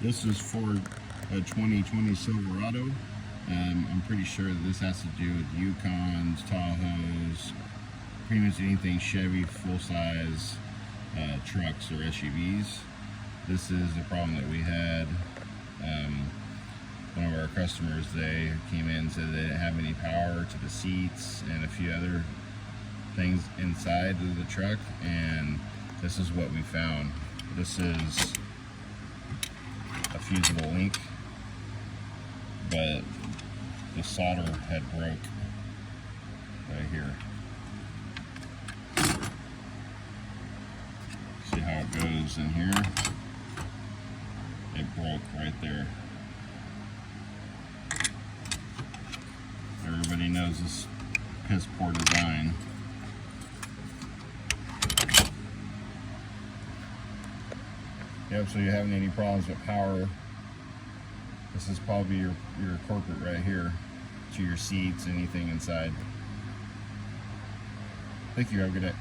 This is for a 2020 Silverado. I'm pretty sure that this has to do with Yukons, Tahoes, pretty much anything Chevy full-size trucks or SUVs. This is the problem that we had. One of our customers, they came in and said they didn't have any power to the seats and a few other things inside of the truck, and this is what we found. This is a fusible link, but the solder had broke right here. See how it goes in here? It broke right there. Everybody knows this piss poor design. Yep, so you're having any problems with power, this is probably your culprit right here, to your seats, anything inside. Thank you, have a good day.